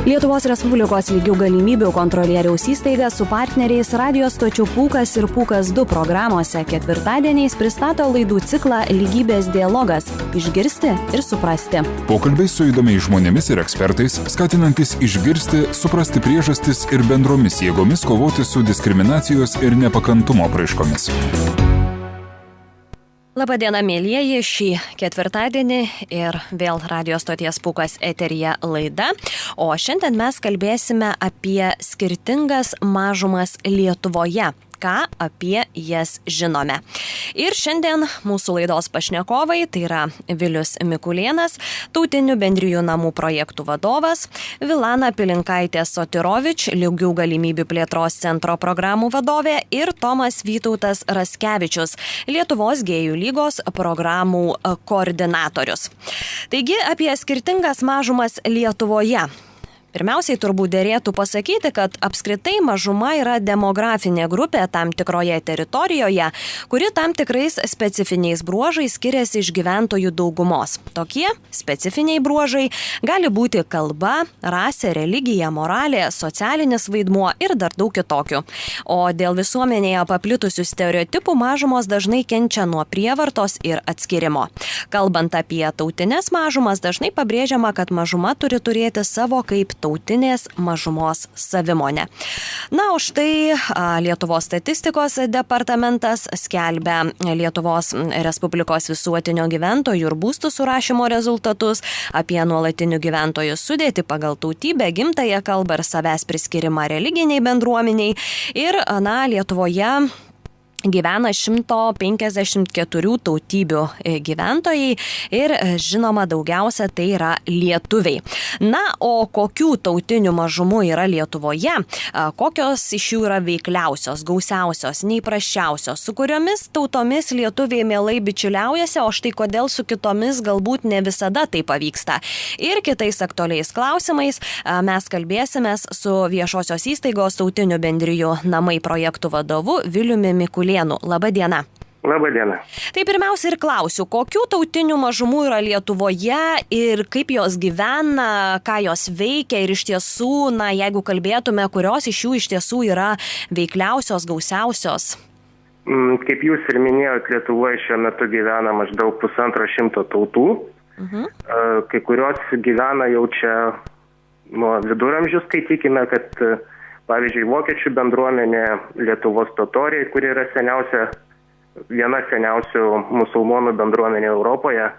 Lietuvos Respublikos lygių galimybių kontrolieriaus įstaiga su partneriais Radio stočių Pūkas ir Pūkas 2 programuose ketvirtadieniais pristato laidų ciklą Lygybės dialogas – išgirsti ir suprasti. Pokalbiai su įdomiais žmonėmis ir ekspertais, skatinantis išgirsti, suprasti priežastis ir bendromis jėgomis kovoti su diskriminacijos ir nepakantumo apraiškomis. Labadiena, mėlyjeji, šį ketvirtadienį ir vėl Radio stoties Pūkas eteryje laida. O šiandien mes kalbėsime apie skirtingas mažumas Lietuvoje. Ką apie jas žinome. Ir šiandien mūsų laidos pašnekovai, tai yra Vilius Mikulėnas, Tautinių bendrijų namų projektų vadovas, Vilana Pilinkaitė-Sotirovič, lygių galimybių plėtros centro programų vadovė ir Tomas Vytautas Raskevičius, Lietuvos gėjų lygos programų koordinatorius. Taigi apie skirtingas mažumas Lietuvoje. Pirmiausiai turbūt derėtų pasakyti, kad apskritai mažuma yra demografinė grupė tam tikroje teritorijoje, kuri tam tikrais specifiniais bruožais skiriasi iš gyventojų daugumos. Tokie specifiniai bruožai gali būti kalba, rasė, religija, moralė, socialinis vaidmuo ir dar daug kitokių. O dėl visuomenėje paplitusių stereotipų mažumos dažnai kenčia nuo prievartos ir atskirimo. Kalbant apie tautinės mažumas, dažnai pabrėžiama, kad mažuma turi turėti savo kaip tautinės mažumos savimonę. Na, o štai Lietuvos statistikos departamentas skelbia Lietuvos Respublikos visuotinio gyventojų ir būstų surašymo rezultatus apie nuolatinių gyventojų sudėtį pagal tautybę, gimtąją kalbą ir savęs priskirimą religiniai bendruomeniai. Ir, Lietuvoje gyvena 154 tautybių gyventojai ir žinoma daugiausia tai yra lietuviai. Na, o kokių tautinių mažumų yra Lietuvoje, kokios iš jų yra veikliausios, gausiausios, neįprasčiausios, su kuriomis tautomis lietuviai mielai bičiuliaujasi, o štai kodėl su kitomis galbūt ne visada tai pavyksta. Ir kitais aktualiais klausimais mes kalbėsimės su viešosios įstaigos Tautinių bendrijų namai projektų vadovu Viliumi Mikulėnu. Labą dieną. Labą dieną. Tai pirmiausia ir klausiu, kokių tautinių mažumų yra Lietuvoje ir kaip jos gyvena, ką jos veikia ir iš tiesų, jeigu kalbėtume, kurios iš jų iš tiesų yra veikliausios, gausiausios? Kaip jūs ir minėjot, Lietuvoje šiuo metu gyvena maždaug 150 tautų. Kai kurios gyvena jau čia nuo viduramžių, skaitykime, kad pavyzdžiui, vokiečių bendruomenė, Lietuvos totoriai, kuri yra viena seniausių musulmonų bendruomenė Europoje,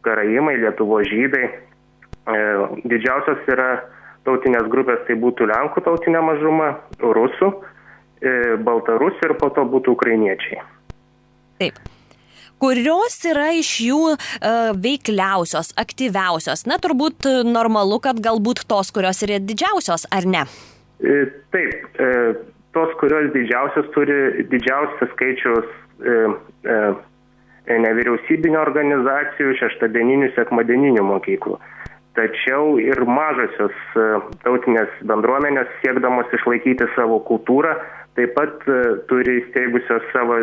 karaimai, Lietuvos žydai. Didžiausios yra tautinės grupės, tai būtų lenkų tautinė mažuma, rusų, baltarusių ir po to būtų ukrainiečiai. Taip. Kurios yra iš jų veikliausios, aktyviausios? Na, turbūt normalu, kad galbūt tos, kurios yra didžiausios, ar ne? Taip, tos, kurios didžiausios turi didžiausias skaičius nevyriausybinio organizacijų, šeštadieninių, sekmadieninių mokyklų. Tačiau ir mažosios tautinės bendruomenės, siekdamos išlaikyti savo kultūrą, taip pat turi įsteigusios savo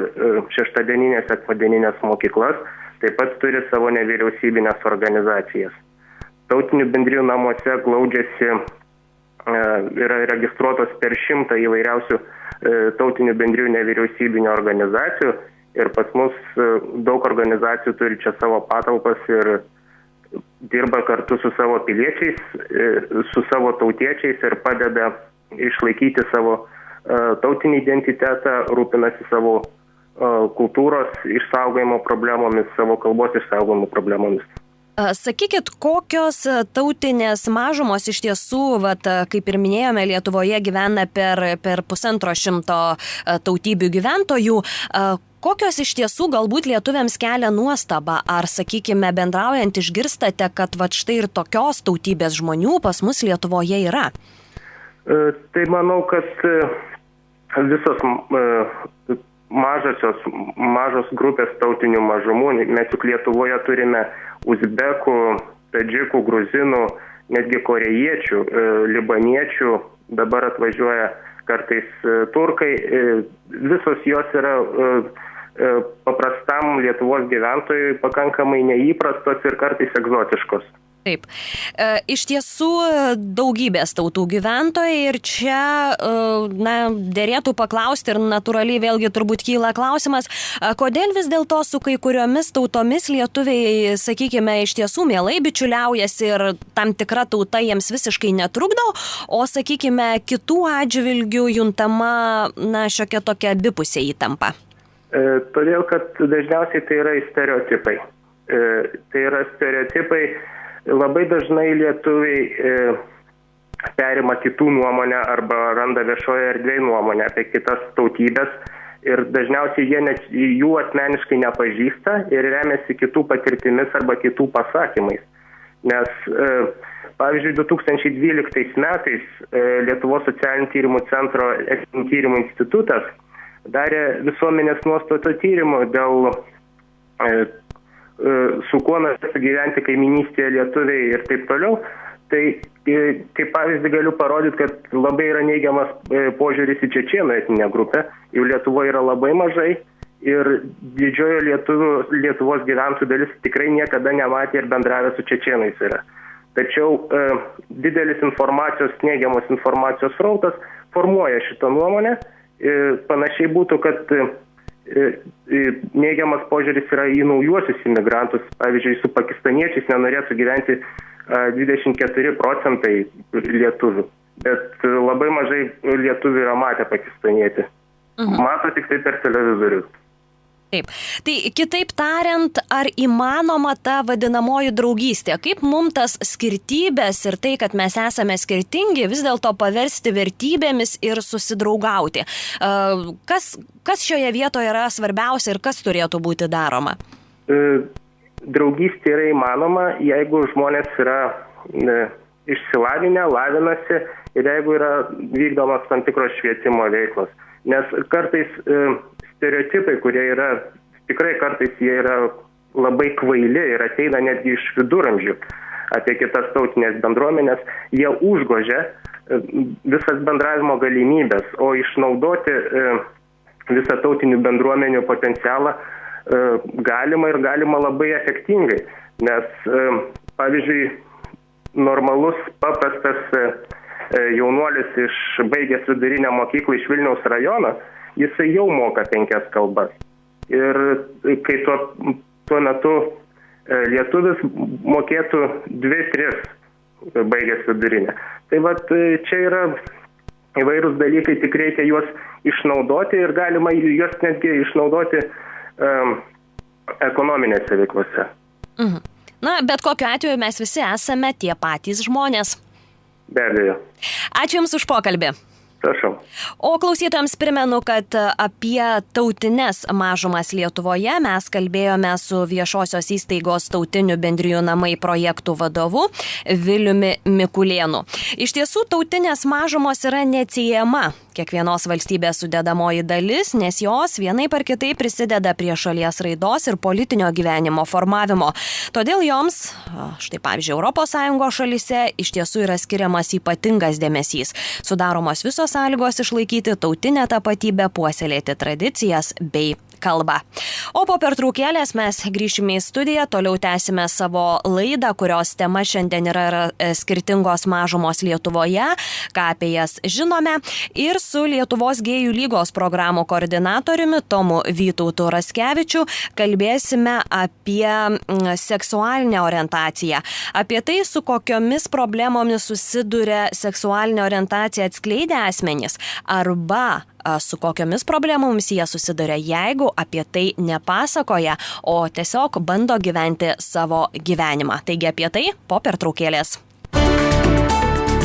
šeštadieninės, sekmadieninės mokyklas, taip pat turi savo nevyriausybinės organizacijas. Tautinių bendrijų namuose glaudžiasi yra registruotos per 100 įvairiausių tautinių bendrijų nevyriausybinių organizacijų ir pas mus daug organizacijų turi čia savo patalpas ir dirba kartu su savo piliečiais, su savo tautiečiais ir padeda išlaikyti savo tautinį identitetą, rūpinasi savo kultūros išsaugojimo problemomis, savo kalbos išsaugojimo problemomis. Sakykit, kokios tautinės mažumos iš tiesų, kaip ir minėjome, Lietuvoje gyvena per 150 tautybių gyventojų. Kokios iš tiesų galbūt lietuviams kelia nuostabą? Ar, sakykime, bendraujant išgirstate, kad štai ir tokios tautybės žmonių pas mus Lietuvoje yra? Tai manau, kad visos mažos grupės tautinių mažumų, mes juk Lietuvoje turime uzbekų, tadžikų, gruzinų, netgi korėjiečių, libaniečių, dabar atvažiuoja kartais turkai, visos jos yra paprastam Lietuvos gyventojui pakankamai neįprastos ir kartais egzotiškos. Taip. Iš tiesų daugybės tautų gyventojai ir čia dėrėtų paklausti ir natūraliai vėlgi turbūt kyla klausimas, kodėl vis dėlto su kai kuriomis tautomis lietuviai, sakykime, iš tiesų mielai bičiuliaujasi ir tam tikra tauta jiems visiškai netrukdo, o, sakykime, kitų atžvilgių juntama šiokia tokia abipusė įtampa. Todėl, kad dažniausiai tai yra stereotipai. Tai yra stereotipai. Labai dažnai lietuviai perima kitų nuomonę arba randa viešoje erdvėje nuomonę apie kitas tautybės ir dažniausiai jie net jų asmeniškai nepažįsta ir remiasi kitų patirtimis arba kitų pasakymais. Nes, pavyzdžiui, 2012 metais Lietuvos socialinių tyrimų centro tyrimų institutas darė visuomenės nuostatų tyrimų dėl su kuo norėtų gyventi kaiminystėje lietuviai ir taip toliau. Tai kaip pavyzdį galiu parodyti, kad labai yra neigiamas požiūris į čečėnų etninę grupę. Jų Lietuvoje yra labai mažai ir didžiojo Lietuvos gyventojų dalis tikrai niekada nematė ir bendravė su čečėnais yra. Tačiau didelis neigiamos informacijos srautas formuoja šitą nuomonę. Panašiai būtų, kad neigiamas požiūris yra į naujuosius imigrantus. Pavyzdžiui, su pakistaniečiais nenorėtų gyventi 24% lietuvių, bet labai mažai lietuvių yra matę pakistanietį. Mato tik tai per televizorių. Taip. Tai kitaip tariant, ar įmanoma ta vadinamoji draugystė? Kaip mums tas skirtybės ir tai, kad mes esame skirtingi, vis dėlto paversti vertybėmis ir susidraugauti? Kas šioje vietoje yra svarbiausia ir kas turėtų būti daroma? Draugystė yra įmanoma, jeigu žmonės yra išsilavinę, lavinasi ir jeigu yra vykdomas tam tikros švietimo veiklos. Nes kartais stereotipai, kurie yra, tikrai kartais jie yra labai kvaili ir ateina netgi iš viduramžių apie kitas tautinės bendruomenės, jie užgožia visas bendravimo galimybės, o išnaudoti visą tautinių bendruomenių potencialą galima labai efektingai. Nes, pavyzdžiui, normalus, paprastas jaunuolis baigęs vidurinę mokyklą iš Vilniaus rajono, jisai jau moka 5 kalbas. Ir kai tuo metu lietuvis mokėtų 2-3 baigęs vidurinę. Tai čia yra įvairūs dalykai, tik reikia juos išnaudoti ir galima juos netgi išnaudoti ekonominėse veiklose. Bet kokiu atveju mes visi esame tie patys žmonės. Be abejo. Ačiū Jums už pokalbį. Prašau. O klausytojams primenu, kad apie tautines mažumas Lietuvoje mes kalbėjome su viešosios įstaigos Tautinių bendrijų namai projektų vadovu Viliumi Mikulėnu. Iš tiesų, tautinės mažumos yra neatsiejama kiekvienos valstybės sudedamoji dalis, nes jos vienaip ar kitaip prisideda prie šalies raidos ir politinio gyvenimo formavimo. Todėl joms, štai pavyzdžiui, ES šalyse iš tiesų yra skiriamas ypatingas dėmesys. Sudaromos visos sąlygos išlaikyti tautinę tapatybę, puoselėti tradicijas bei kalbą. O po pertraukėlės mes grįšime į studiją, toliau tęsime savo laidą, kurios tema šiandien yra skirtingos mažumos Lietuvoje, ką apie jas žinome, ir su Lietuvos gėjų lygos programų koordinatoriumi Tomu Vytautu Raskevičiu kalbėsime apie seksualinę orientaciją, apie tai, su kokiomis problemomis susiduria seksualinę orientaciją atskleidę asmenys, arba su kokiomis problemomis jie susiduria, jeigu apie tai nepasakoja, o tiesiog bando gyventi savo gyvenimą. Taigi apie tai po pertraukėlės.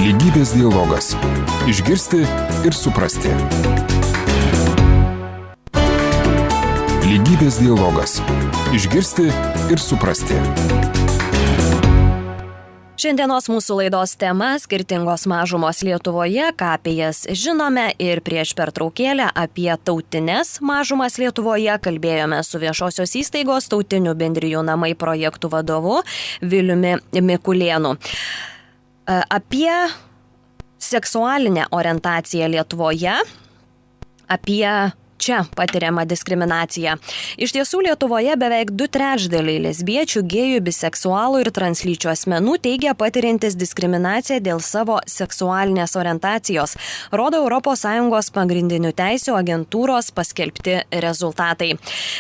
Lygybės dialogas. Išgirsti ir suprasti. Lygybės dialogas. Išgirsti ir suprasti. Šiandienos mūsų laidos tema – skirtingos mažumos Lietuvoje, ką apie jas žinome, ir prieš pertraukėlę apie tautines mažumas Lietuvoje kalbėjome su viešosios įstaigos Tautinių bendrijų namai projektų vadovu Viliumi Mikulėnu. Apie seksualinę orientaciją Lietuvoje, apie čia patiriama diskriminacija. Iš tiesų Lietuvoje beveik 2/3 lesbiečių, gėjų, biseksualų ir translyčių asmenų teigia patiriantis diskriminaciją dėl savo seksualinės orientacijos, rodo ES pagrindinių teisių agentūros paskelbti rezultatai.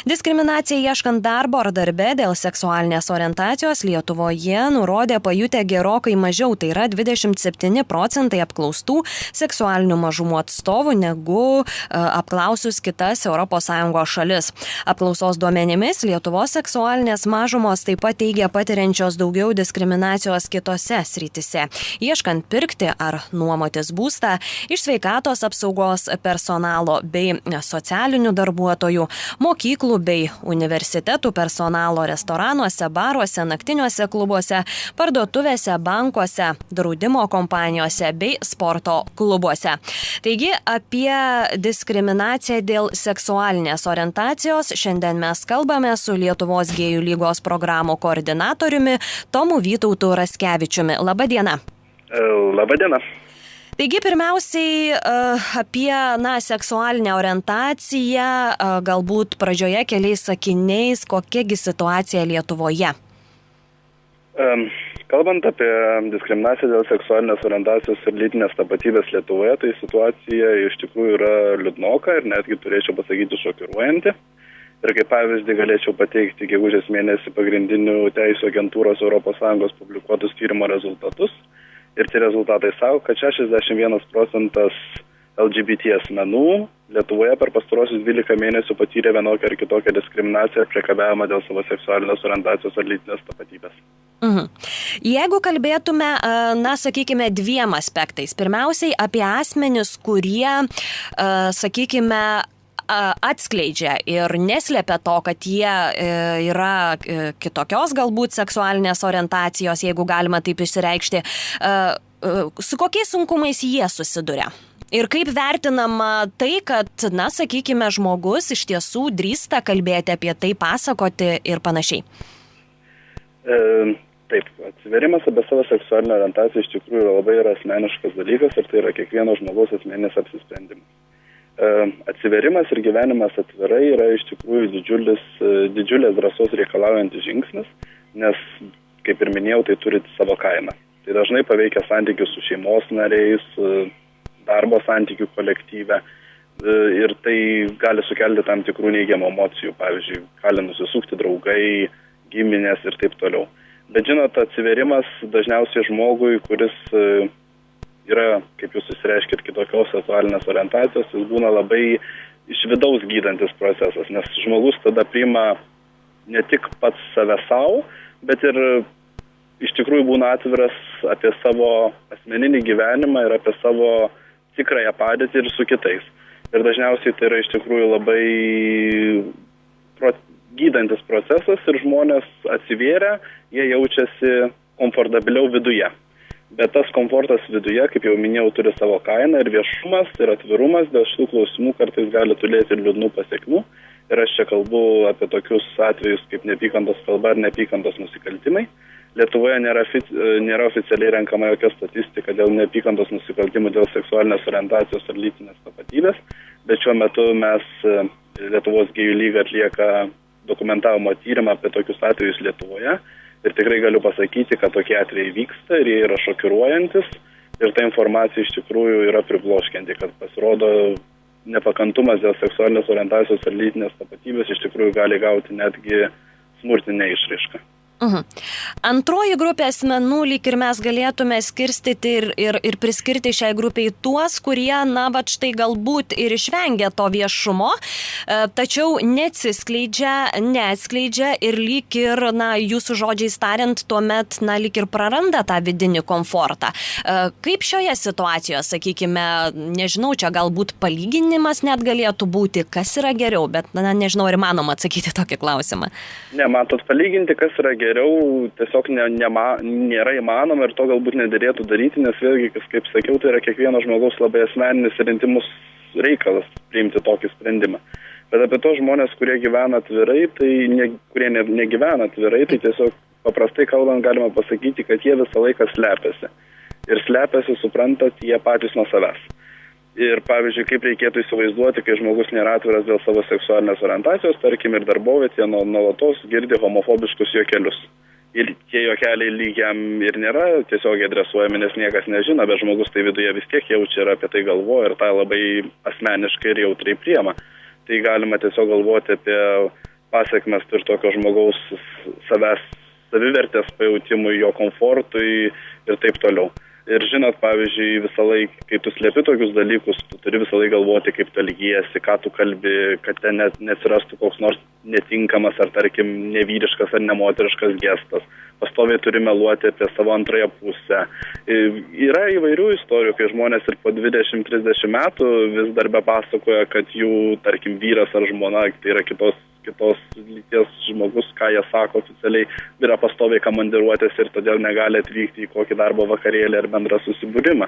Diskriminacija ieškant darbo ar darbe dėl seksualinės orientacijos Lietuvoje nurodė pajutę gerokai mažiau, tai yra 27% apklaustų seksualinių mažumų atstovų negu apklausus kitas ES šalis. Apklausos duomenimis Lietuvos seksualinės mažumos taip pat teigia patiriančios daugiau diskriminacijos kitose srityse, ieškant pirkti ar nuomotis būstą, iš sveikatos apsaugos personalo bei socialinių darbuotojų, mokyklų bei universitetų personalo, restoranuose, baruose, naktiniuose klubuose, parduotuvėse, bankuose, draudimo kompanijose bei sporto klubuose. Taigi apie diskriminaciją dėl seksualinės orientacijos šiandien mes kalbame su Lietuvos gėjų lygos programų koordinatoriumi Tomu Vytautu Raskevičiumi. Labą dieną. Labą dieną. Taigi pirmiausiai apie seksualinę orientaciją, galbūt pradžioje keliais sakiniais, kokiagi situacija Lietuvoje. Kalbant apie diskriminaciją dėl seksualinės orientacijos ir lytinės tapatybės Lietuvoje, tai situacija iš tikrųjų yra liūdnoka ir netgi turėčiau pasakyti šokiruojanti. Ir kaip pavyzdį galėčiau pateikti gegužės mėnesį pagrindinių teisių agentūros ES publikuotus tyrimo rezultatus. Ir tie rezultatai sako, kad 61% LGBT asmenų Lietuvoje per pastarosius 12 mėnesių patyrė vienokią ar kitokią diskriminaciją ir priekabiavimą dėl savo seksualinės orientacijos ar lytinės tapatybės. Jeigu kalbėtume, sakykime, dviem aspektais. Pirmiausiai apie asmenis, kurie, sakykime, atskleidžia ir neslėpia to, kad jie yra kitokios galbūt seksualinės orientacijos, jeigu galima taip išsireikšti. Su kokiais sunkumais jie susiduria? Ir kaip vertinama tai, kad, sakykime, žmogus iš tiesų drįsta kalbėti apie tai, pasakoti ir panašiai? Taip, atsiverimas apie savo seksualinę orientaciją iš tikrųjų yra labai asmeniškas dalykas ir tai yra kiekvieno žmogaus asmeninis apsisprendimas. Atsiverimas ir gyvenimas atvirai yra iš tikrųjų didžiulės drąsos reikalaujantis žingsnis, nes, kaip ir minėjau, tai turi savo kainą. Tai dažnai paveikia santykius su šeimos nariais, darbo santykių kolektyve ir tai gali sukelti tam tikrų neigiamų emocijų, pavyzdžiui, gali nusisukti draugai, giminės ir taip toliau. Bet žinot, atsiverimas dažniausiai žmogui, kuris yra, kaip jūs išsireiškit, kitokios seksualinės orientacijos, jis būna labai iš vidaus gydantis procesas, nes žmogus tada priima ne tik pats save savo, bet ir iš tikrųjų būna atviras apie savo asmeninį gyvenimą ir apie savo tikrąją padėtį ir su kitais. Ir dažniausiai tai yra iš tikrųjų labai gydantis procesas ir žmonės atsivėrę, jie jaučiasi komfortabiliau viduje. Bet tas komfortas viduje, kaip jau minėjau, turi savo kainą ir viešumas ir atvirumas dėl šitų klausimų kartais gali turėti ir liūdnų pasiekmių. Ir aš čia kalbu apie tokius atvejus kaip neapykantos kalba ar neapykantos nusikaltimai. Lietuvoje nėra oficialiai renkama jokia statistika dėl neapykantos nusikaltimų dėl seksualinės orientacijos ar lytinės tapatybės, bet šiuo metu mes Lietuvos gėjų lyga atlieka dokumentavimo tyrimą apie tokius atvejus Lietuvoje ir tikrai galiu pasakyti, kad tokie atvejai vyksta ir jie yra šokiruojantis ir ta informacija iš tikrųjų yra pribloškianti, kad pasirodo nepakantumas dėl seksualinės orientacijos ar lytinės tapatybės iš tikrųjų gali gauti netgi smurtinę išraišką. Antroji grupė asmenų, lyg ir mes galėtume skirstyti ir priskirti šiai grupiai tuos, kurie, štai galbūt ir išvengia to viešumo, tačiau neatskleidžia ir lyg ir, jūsų žodžiais tariant, tuomet, lyg ir praranda tą vidinį komfortą. Kaip šioje situacijoje, sakykime, nežinau, čia galbūt palyginimas net galėtų būti, kas yra geriau, bet, nežinau, ar įmanoma atsakyti tokį klausimą. Matot, palyginti, kas yra geriau, tiesiog nėra įmanoma ir to galbūt nedėrėtų daryti, nes vėlgi, kaip sakiau, tai yra kiekvieno žmogaus labai asmeninis ir intimus reikalas priimti tokį sprendimą. Bet apie tos žmonės, kurie gyvena atvirai, kurie negyvena atvirai, tai tiesiog paprastai kalbant galima pasakyti, kad jie visą laiką slepiasi. Ir slepiasi, suprantat, jie patys nuo savęs. Ir pavyzdžiui, kaip reikėtų įsivaizduoti, kai žmogus nėra atviras dėl savo seksualinės orientacijos, tarkim, ir darbovietėje nuolatos girdi homofobiškus juokelius. Ir tie juokeliai lyg jam ir nėra tiesiog adresuojami, nes niekas nežino, bet žmogus tai viduje vis tiek jaučia ir apie tai galvoja ir tą labai asmeniškai ir jautriai priema. Tai galima tiesiog galvoti apie pasiekmes ir tokio žmogaus savivertės pajautimui, jo komfortui ir taip toliau. Ir žinot, pavyzdžiui, visą laiką, kai tu slėpi tokius dalykus, tu turi visą laiką galvoti, kaip tu elgiesi, ką tu kalbi, kad ten neatsirastų koks nors netinkamas ar, tarkim, nevyriškas ar nemoteriškas gestas. Pastoviai turi meluoti apie savo antrąją pusę. Yra įvairių istorijų, kai žmonės ir po 20-30 metų vis dar bepasakoja, kad jų, tarkim, vyras ar žmona, tai yra kitos lyties žmogus, ką jie sako oficialiai, yra pastoviai komandiruotės ir todėl negali atvykti į kokį darbo vakarėlį ar bendrą susibūrimą.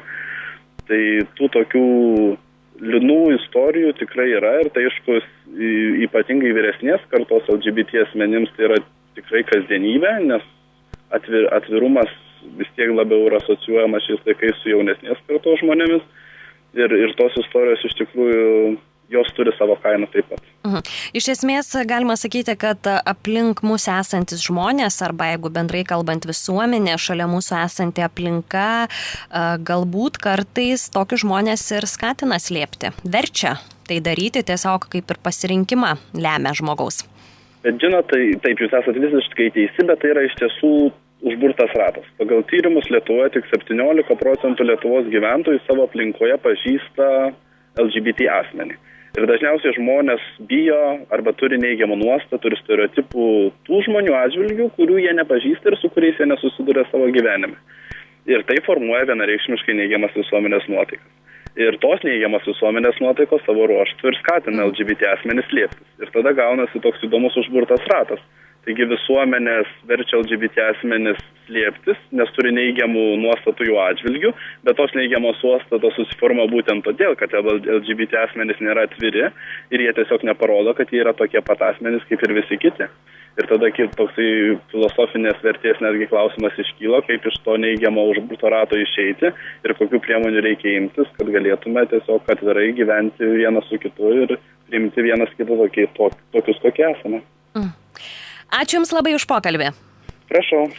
Tai tų tokių liūdnų istorijų tikrai yra ir tai aišku, ypatingai vyresnės kartos LGBT asmenims tai yra tikrai kasdienybė, nes atvirumas vis tiek labiau yra asocijuojamas šiais laikais su jaunesnės kartos žmonėmis ir tos istorijos iš tikrųjų jos turi savo kainą taip pat. Iš esmės galima sakyti, kad aplink mūsų esantis žmonės, arba jeigu bendrai kalbant visuomenė, šalia mūsų esanti aplinka, galbūt kartais tokius žmonės ir skatina slėpti. Verčia tai daryti tiesiog kaip ir pasirinkimą lemia žmogaus. Bet žinot, taip jūs esate visiškai teisi, bet tai yra iš tiesų užburtas ratas. Pagal tyrimus Lietuvoje tik 17% Lietuvos gyventojų savo aplinkoje pažįsta LGBT asmenį. Ir dažniausiai žmonės bijo arba turi neigiamą nuostatą, turi stereotipų tų žmonių atžvilgių, kurių jie nepažįsta ir su kuriais jie nesusiduria savo gyvenime. Ir tai formuoja vienareikšmiškai neigiamas visuomenės nuotaikas. Ir tos neigiamas visuomenės nuotaikos savo ruožtu ir skatina LGBT asmenis slėptis. Ir tada gaunasi toks įdomus užburtas ratas. Taigi visuomenės verčia LGBT asmenis slėptis, nes turi neigiamų nuostatų jų atžvilgių, bet tos neigiamos nuostatos susiforma būtent todėl, kad LGBT asmenis nėra atviri ir jie tiesiog neparodo, kad jie yra tokie pat asmenys kaip ir visi kiti. Ir tada toksai filosofinės vertės netgi klausimas iškyla, kaip iš to neigiamo užburto rato išeiti ir kokių priemonių reikia imtis, kad galėtume tiesiog atvirai gyventi vienas su kitu ir priimti vienas kitą tokius, kokie esame. Ačiū Jums labai už pokalbį. Prašau.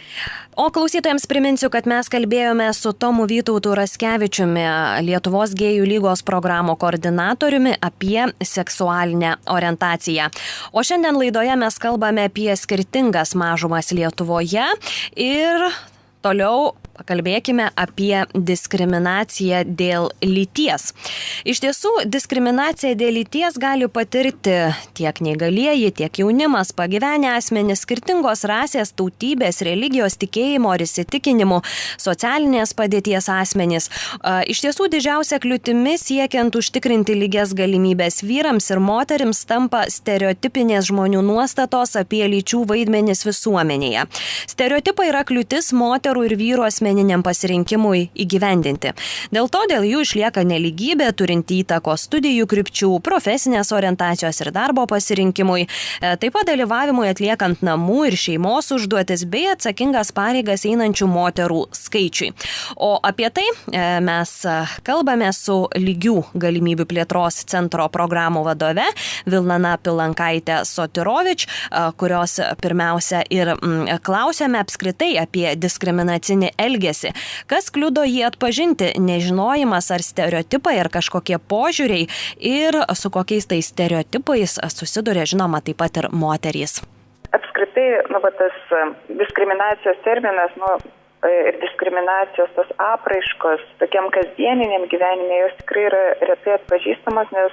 O klausytojams priminsiu, kad mes kalbėjome su Tomu Vytautu Raskevičiumi, Lietuvos gėjų lygos programų koordinatoriumi, apie seksualinę orientaciją. O šiandien laidoje mes kalbame apie skirtingas mažumas Lietuvoje ir toliau pakalbėkime apie diskriminaciją dėl lyties. Iš tiesų, diskriminaciją dėl lyties gali patirti tiek neįgalieji, tiek jaunimas, pagyvenę asmenys, skirtingos rasės, tautybės, religijos, tikėjimo ir įsitikinimų, socialinės padėties asmenys. Iš tiesų, didžiausia kliūtimi siekiant užtikrinti lygias galimybės vyrams ir moterims tampa stereotipinės žmonių nuostatos apie lyčių vaidmenis visuomenėje. Stereotipai yra kliūtis moterų ir vyrų asmeniniam pasirinkimui įgyvendinti. Dėl to dėl jų išlieka nelygybė, turinti įtakos studijų krypčių, profesinės orientacijos ir darbo pasirinkimui, taip pat dalyvavimui atliekant namų ir šeimos užduotis bei atsakingas pareigas einančių moterų skaičiui. O apie tai mes kalbame su Lygių galimybių plėtros centro programų vadove Vilnana Pilankaitė Sotirovič, kurios pirmiausia ir klausėme apskritai apie diskriminacinį elgesį. Kas kliudo jį atpažinti? Nežinojimas ar stereotipai ar kažkokie požiūriai ir su kokiais tais stereotipais susiduria, žinoma, taip pat ir moterys. Apskritai, tas diskriminacijos terminas, ir diskriminacijos tos apraiškos tokiam kasdieniniam gyvenime jos tikrai yra retai atpažįstamas, nes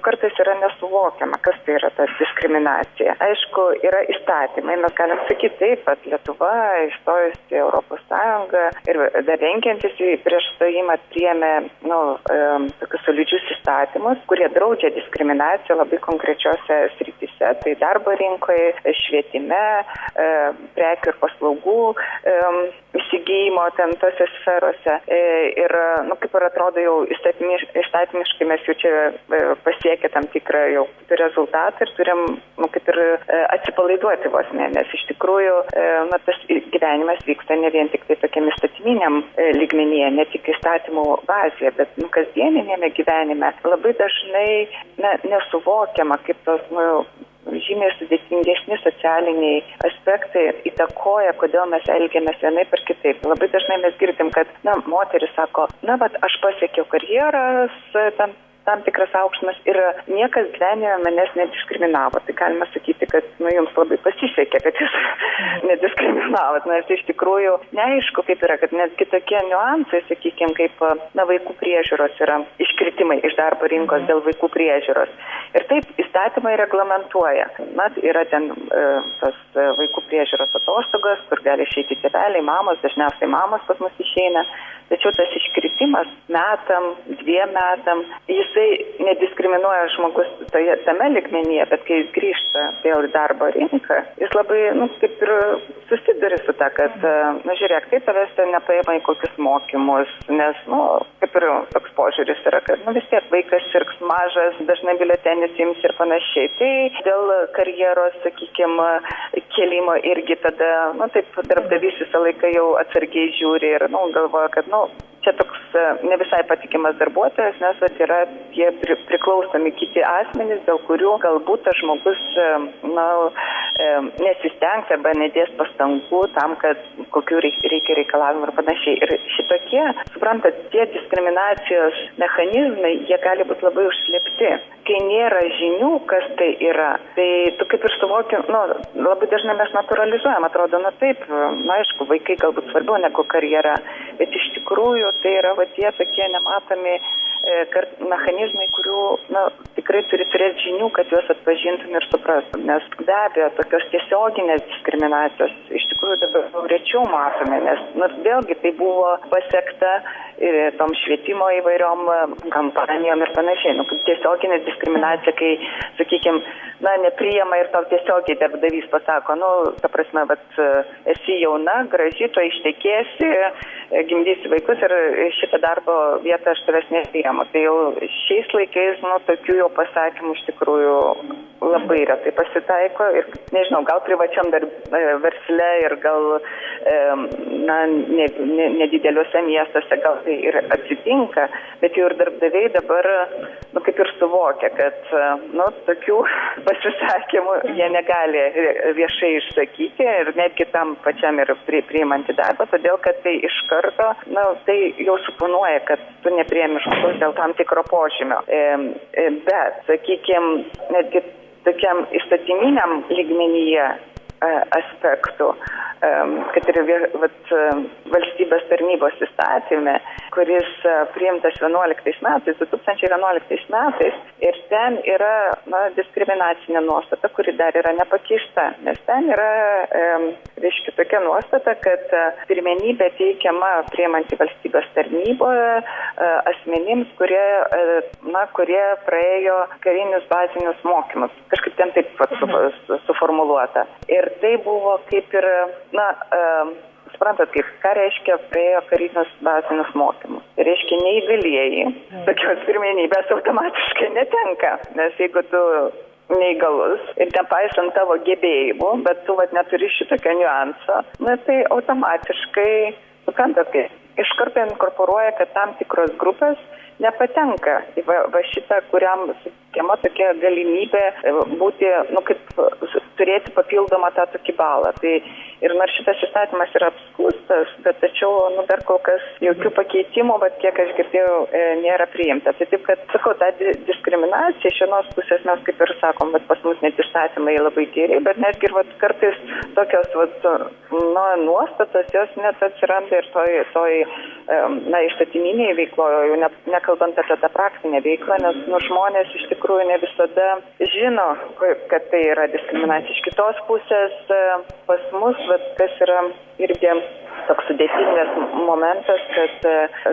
kartais yra nesuvokiama, kas tai yra ta diskriminacija. Aišku, yra įstatymai, mes galim sakyti taip, kad Lietuva įstojusi į Europos Sąjungą ir dar renkiantis prieš stojimą priėmė tokius solidžius įstatymus, kurie draudžia diskriminaciją labai konkrečiose srityse. srityse, tai darbo rinkoje, švietime, prekių ir paslaugų įsigijimo ten tose sferose. Ir, kaip ir atrodo, jau įstatymiškai mes jau čia pasiekę tam tikrą jau rezultatą ir turim, kaip ir atsipalaiduoti vos ne, nes iš tikrųjų, tas gyvenimas vyksta ne vien tik tai tokiam įstatyminiam lygmenyje, ne tik įstatymų bazėje, bet kasdieninėme gyvenime labai dažnai nesuvokiama, kaip tos žymiai sudėtingesni socialiniai aspektai įtakoja, kodėl mes elgiamės vienaip ar kitaip. Labai dažnai mes girdim, kad moteris sako, aš pasiekiau karjeras, tam tikras aukštumas ir niekas gyvenime manęs nediskriminavo. Tai galima sakyti, kad jums labai pasisekė, kad jūs nediskriminavot. Nes iš tikrųjų neaišku, kaip yra, kad netgi tokie niuansai, sakykime, kaip vaikų priežiūros yra iškritimai iš darbo rinkos dėl vaikų priežiūros. Ir taip įstatymai reglamentuoja. Yra ten tas vaikų priežiūros atostogos, kur gali išeiti tėveliai, mamos, dažniausiai mamos pas mus išeina. Tačiau tas iškritimas metam, 2 metam, jisai nediskriminuoja žmogus tame lygmenyje, bet kai jis grįžta vėl į darbo rinką, jis labai, kaip ir susiduri su ta, kad, žiūrėk, tai tavęs nepaima į kokius mokymus, nes, kaip ir toks požiūris yra, kad, vis tiek vaikas sirgs mažas, dažnai biuletenis ims ir panašiai. Tai dėl karjeros, sakykime, kėlimo irgi tada, taip, darbdavys visą laiką jau atsargiai žiūri ir, galvoja, kad, čia toks ne visai patikimas darbuotojas, nes yra tie priklausomi kiti asmenys, dėl kurių galbūt tas žmogus nesistengs arba nedės pastangų tam, kad kokių reikia reikalavimų ir panašiai. Ir šitokie, suprantat, tie diskriminacijos mechanizmai, jie gali būti labai užslėpti. Kai nėra žinių, kas tai yra, tai tu kaip ir suvoki, labai dažnai mes naturalizuojam, atrodo, taip, aišku, vaikai galbūt svarbiau negu karjera, bet iš tikrųjų tai yra tie tokie nematomi mechanizmai, kurių tikrai turi turėti žinių, kad juos atpažintum ir suprastum. Nes be abejo, tokios tiesioginės diskriminacijos iš tikrųjų dabar rečiau matome, nes vėlgi tai buvo pasiekta ir tom švietimo įvairiom kampanijom ir panašiai. Tiesioginė diskriminacija, kai, sakykime, nepriima ir tau tiesiogiai darbdavys pasako, ta prasme, esi jauna, graži, tu ištekėsi, gimdysi vaikus ir šitą darbo vietą aš tavęs nepriimu. Tai jau šiais laikais, tokių jau pasakymų iš tikrųjų labai retai pasitaiko ir, nežinau, gal privačiam versle ir gal nedideliuose miestuose gal tai ir atsitinka, bet jau ir darbdaviai dabar, kaip ir suvokia, kad, tokių pasisakymų jie negali viešai išsakyti ir netgi tam pačiam ir priimant į darbą, todėl kad tai iš karto, tai jau suponuoja, kad tu nepriimi žmogus dėl tam tikro požymio. Bet, sakykime, netgi tokiam įstatyminiam lygmenyje aspektų, kad ir valstybės tarnybos įstatyme, kuris priimtas 2011 metais, ir ten yra diskriminacinė nuostata, kuri dar yra nepakeista, nes ten yra, reiškia, tokia nuostata, kad pirmenybė teikiama priimant į valstybės tarnyboje asmenims, kurie praėjo karinius bazinius mokymus. Kažkaip ten taip suformuluota. Ir tai buvo kaip ir, suprantat, ką reiškia praėjo karinius bazinius mokymus. Tai reiškia neįgalieji, tokios pirmenybės automatiškai netenka, nes jeigu tu neįgalus ir nepaisant tavo gebėjimų, bet tu neturi šitokio niuanso, tai automatiškai, suprantat, iš karto inkorporuoja, kad tam tikros grupės nepatenka į šitą, kuriam suteikiama tokia galimybė būti, kaip turėti papildomą tą tokį balą. Tai ir nors šitas įstatymas yra apskųstas, bet tačiau dar kol kas jokių pakeitimų, bet kiek aš girdėjau, nėra priimta. Tai taip, kad, sakau, ta diskriminacija iš vienos pusės mes kaip ir sakom, bet pas mus net įstatymai labai geri, bet netgi ir kartais tokios nuostatos, jos net atsiranda ir toj įstatyminiai veikloje, jau nekalbant apie tą praktinę veiklą, nes žmonės iš tikrųjų tikrųjų ne visada žino, kad tai yra diskriminacija. Iš kitos pusės pas mus, kas yra irgi toks sudėtingas momentas, kad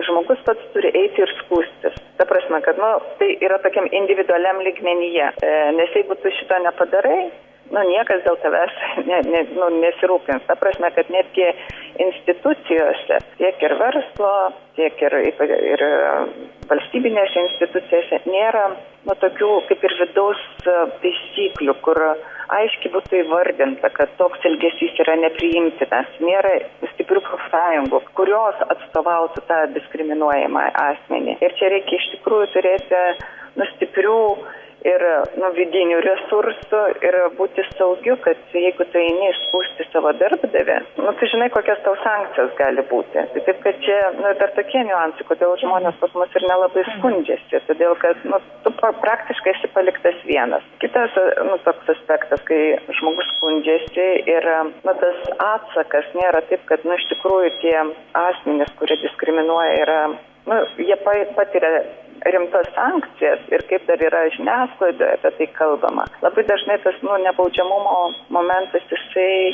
žmogus pats turi eiti ir skųstis. Ta prasme, kad tai yra tokiam individualiam lygmenyje, nes jeigu tu šito nepadarai, niekas dėl tavęs nesirūpins. Ta prasme, kad netgi institucijose, tiek ir verslo, tiek ir valstybinėse institucijose nėra tokių kaip ir vidaus taisyklių, kur aiškiai būtų įvardinta, kad toks elgesys yra nepriimtinas. Nėra stiprių profsąjungų, kurios atstovautų tą diskriminuojamą asmenį. Ir čia reikia iš tikrųjų turėti stiprių ir vidinių resursų ir būti saugiu, kad jeigu tu eini skųsti savo darbdavį, tu žinai, kokios tau sankcijos gali būti. Tai taip, kad čia dar tokie niuansai, kodėl žmonės pas mus ir nelabai skundžiasi, todėl kad tu praktiškai esi paliktas vienas. Kitas toks aspektas, kai žmogus skundžiasi ir tas atsakas nėra taip, kad iš tikrųjų tie asmenys, kurie diskriminuoja, yra, jie patiria rimtas sankcijas ir kaip dar yra žiniasklaidoje apie tai kalbama. Labai dažnai tas nebaudžiamumo momentas jisai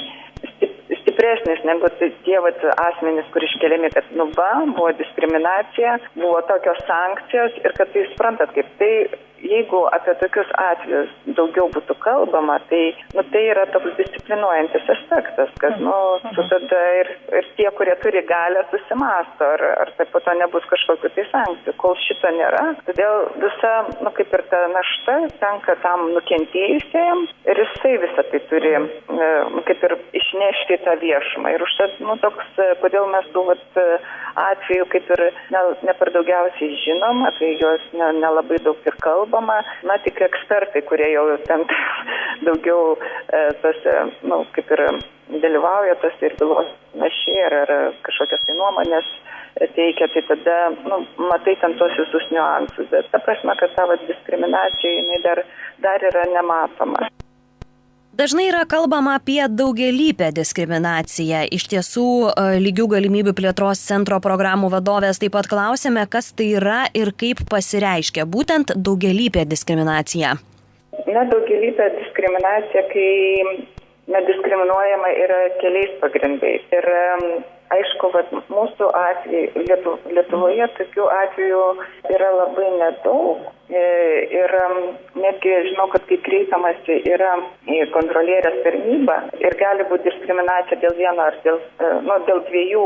stipresnis negu tie asmenys, kur iškeliami, kad buvo diskriminacija, buvo tokios sankcijos ir kad tai suprantat, kaip tai, jeigu apie tokius atvejus daugiau būtų kalbama, tai yra toks disciplinuojantis aspektas, kad tada ir tie, kurie turi galią, susimąsto, ar tai po to nebus kažkokių tai sankcijų. Kol šito nėra, todėl visa, kaip ir ta našta tenka tam nukentėjusiem ir jisai visą tai turi, kaip ir išnešti tą viešumą. Ir užtat, toks, kodėl mes tų atvejų kaip ir ne per daugiausiai žinom, apie juos nelabai daug ir kalbama, tik ekspertai, kurie jau ten daugiau tose, kaip ir dalyvauja tose ir bylos našiai ar kažkokias tai nuomonės teikia, tai tada, matai ten tos visus niuansus, bet ta prasme, kad ta diskriminacija, jinai dar yra nematoma. Dažnai yra kalbama apie daugialypę diskriminaciją. Iš tiesų, lygių galimybių plėtros centro programų vadovės taip pat klausėme, kas tai yra ir kaip pasireiškia būtent daugialypė diskriminacija. Daugialypė diskriminacija, kai diskriminuojama yra keliais pagrindais. Ir aišku, mūsų atveju, Lietuvoje tokių atvejų yra labai nedaug. Ir netgi žinau, kad kai kreipiamasi yra į kontrolierės tarnybą ir gali būti diskriminacija dėl vieno ar dėl dviejų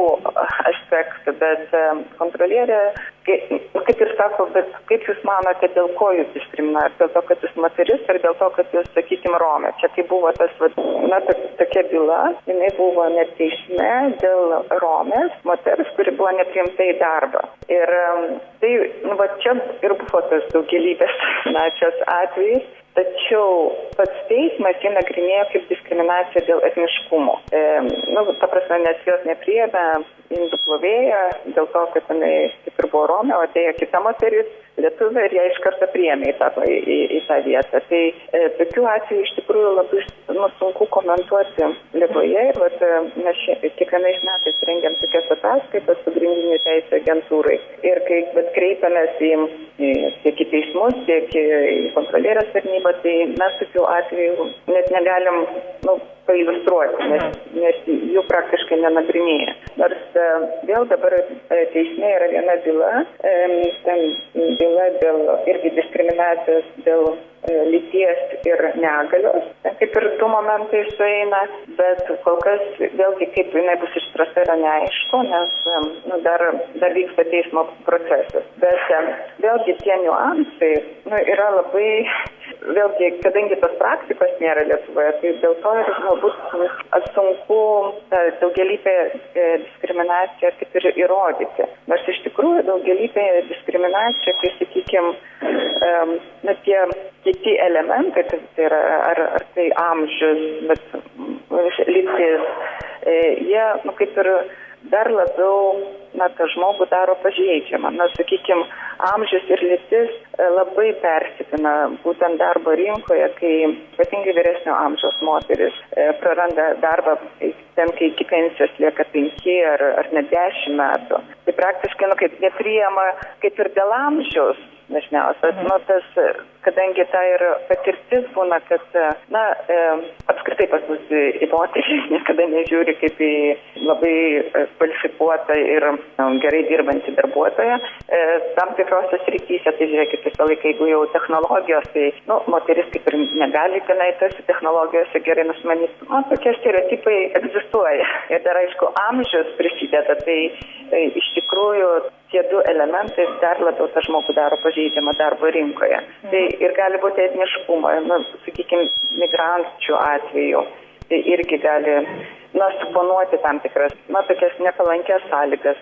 aspektų, bet kontrolierė, kaip ir sako, bet kaip jūs manote, dėl ko jūs diskriminuojate? Dėl to, kad jūs moteris ar dėl to, kad jūs, sakykime, Romė? Čia kai buvo tokia byla, jinai buvo net teisme dėl Romės moters, kuri buvo nepriimta į darbą. Ir tai, čia ir buvo tas daugialypės diskriminacijos atvejais, tačiau pats teismas jį nagrinėjo kaip diskriminacija dėl etniškumo. Ta prasme, nes jos nepriėmė indų plovėją dėl to, kad jinai kaip ir buvo Romė, o atėjo kita moteris, lietuvė, ir ją iš karto priėmė į tą vietą. Tai tokių atvejų iš tikrųjų labai sunku komentuoti Lietuvoje ir mes kiekvienais metais rengiam tokias ataskaitas pagrindinių teisų agentūrai. Ir kai kreipiamės tiek į teismus, tiek į kontrolierės tarnybą, tai mes tokių atvejų net negalim pailiustruoti, nes jų praktiškai nenagrinėja. Nors vėl dabar teisme yra viena byla, ten byla dėl irgi diskriminacijos dėl lyties ir negalios. Kaip ir du momentai sueina, bet kol kas vėlgi kaip jinai bus išspręsta yra neaišku, nes dar vyksta teismo procesas. Bet vėlgi tie niuansai yra labai, vėlgi, kadangi tos praktikos nėra Lietuvoje, tai dėl to ir galbūt sunku daugialypę diskriminaciją kaip ir įrodyti. Nors iš tikrųjų daugialypė diskriminacija, kai sakykime, tie kiti elementai, tai yra ar tai amžius, lytis, jie kaip ir dar labiau tą žmogų daro pažeidžiamą. Sakykime, amžius ir lytis labai persipina būtent darbo rinkoje, kai ypatingai vyresnio amžiaus moteris praranda darbą, ten, kai iki pensijos lieka 5 ar net 10 metų. Tai praktiškai kaip nepriima kaip ir dėl amžiaus dažniausiai. Kadangi ta ir patirtis būna, kad, apskritai pas mus į moterį niekada nežiūri kaip į labai kvalifikuotą ir gerai dirbantį darbuotoją. Tam tikrose srityse, tai žiūrėkit, visą laiką, jeigu jau technologijos, tai, moteris kaip ir negali tenai tose technologijose gerai nusimanyti. Tokie stereotipai egzistuoja. Ir dar, aišku, amžius prisideda, tai iš tikrųjų tie du elementai dar labiau tą žmogų daro pažeidžiamą darbo rinkoje. Tai ir gali būti etniškumo, sakykime, migrančių atveju. Tai irgi gali suponuoti tam tikras, tokias nepalankės sąlygas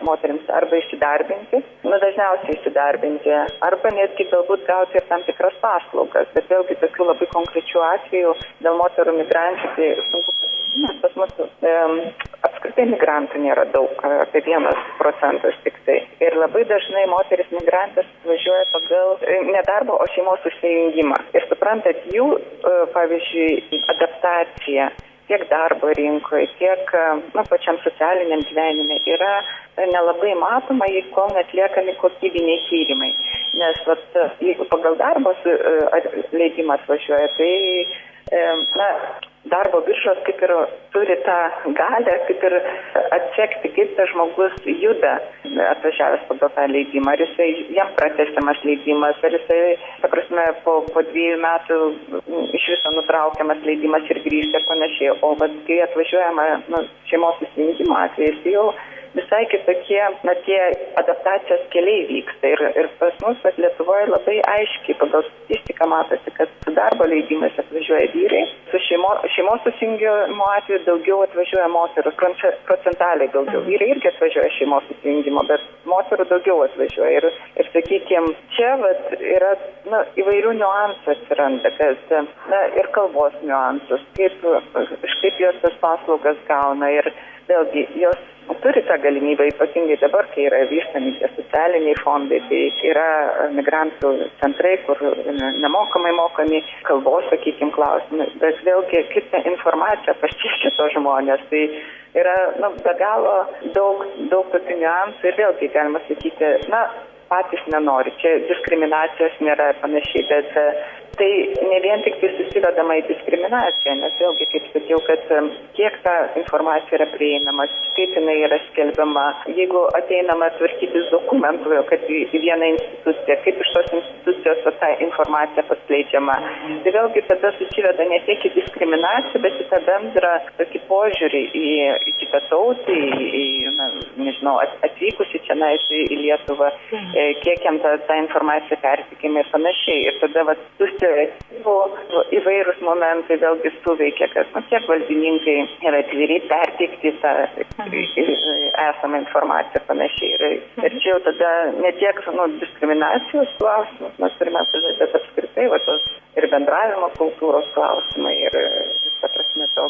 moterims arba įsidarbinti, dažniausiai įsidarbinti, arba netgi galbūt gauti ir tam tikras paslaugas. Bet vėlgi tokių labai konkrečių atvejų dėl moterų migrančių, tai sunku pasakyti, pas mus apskritai migrantų nėra daug, apie 1% tik tai. Ir labai dažnai moteris migrantės važiuoja pagal ne darbo, o šeimos susijungimą. Ir suprantat, jų, pavyzdžiui, adaptacija tiek darbo rinkoje, tiek pačiam socialiniam gyvenime yra nelabai matoma, kol netliekami kokybiniai tyrimai. Nes jeigu pagal darbo leidimas važiuoja, tai darbo biržos kaip ir turi tą galę, kaip ir atsekti, kaip tas žmogus juda atvažiavęs pagal tą leidimą. Ar jisai jam pratęsiamas leidimas, ar jisai, po 2 metų iš viso nutraukiamas leidimas ir grįžti ir panašiai. O kai atvažiuojama šeimos susijungimo atvejais, jau visai kitokie, tie adaptacijos keliai vyksta. Ir pas mus Lietuvoje labai aiškiai pagal statistiką matosi, kad su darbo leidimais atvažiuoja vyrai, su šeimos susijungimo atveju daugiau atvažiuoja moterų, procentaliai daugiau. Vyrai irgi atvažiuoja šeimos susijungimo, bet moterų daugiau atvažiuoja. Ir sakykime, čia yra įvairių niuansų atsiranda, kad ir kalbos niuansus, kaip jos tas paslaugas gauna. Ir vėlgi, jos turi tą galimybę, ypatingai dabar, kai yra vystami tie socialiniai fondai, tai yra migrantų centrai, kur nemokamai mokami kalbos, sakykime, klausimai. Bet vėlgi, kaip ta informacija pasiekia tos žmonės, tai yra be galo daug tokių niuansų ir vėlgi galima sakyti, patys nenori, čia diskriminacijos nėra ir panašiai, bet tai ne vien tik tai susivedama į diskriminaciją, nes vėlgi, kaip sakiau, kad kiek ta informacija yra prieinama, kaip jinai yra skelbiama, jeigu ateinama tvarkytis dokumentų, kad į vieną instituciją, kaip iš tos institucijos ta informacija paskleidžiama. Tai vėlgi tada susiveda ne tiek į diskriminaciją, bet į tą bendrą tokį požiūrį į kitą tautį, atvykusi čia į Lietuvą, kiek jam tą informaciją pertikime ir panašiai. Ir tada įvairūs momentai vėlgi suveikia, kad tiek valdininkai yra atviri perteikti tą esamą informaciją ir panašiai. Ir čia jau tada ne tiek diskriminacijos klausimus mes turime kalbėti, bet apskritai tos ir bendravimo kultūros klausimai ir to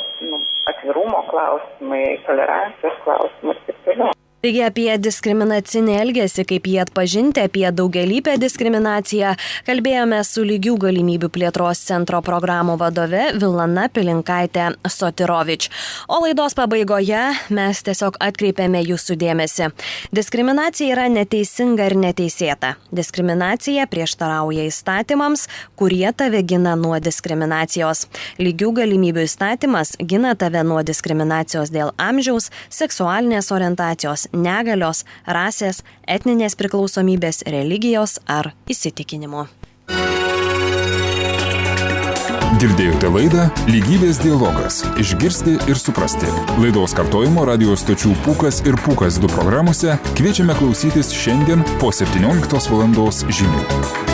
atvirumo klausimai, tolerancijos klausimai ir taip toliau. Taigi apie diskriminacinį elgesį, kaip jį atpažinti, apie daugialypę diskriminaciją kalbėjome su Lygių galimybių plėtros centro programų vadove Vilana Pilinkaitė Sotirovič. O laidos pabaigoje mes tiesiog atkreipėme jūsų dėmesį. Diskriminacija yra neteisinga ir neteisėta. Diskriminacija prieštarauja įstatymams, kurie tave gina nuo diskriminacijos. Lygių galimybių įstatymas gina tave nuo diskriminacijos dėl amžiaus, seksualinės orientacijos, negalios, rasės, etninės priklausomybės, religijos ar įsitikinimų. Girdėjote laidą Lygybės dialogas. Išgirsti ir suprasti. Laidos kartojimo radijo stočių Pūkas ir Pūkas 2 programuose kviečiame klausytis šiandien po 17 val. Žinių.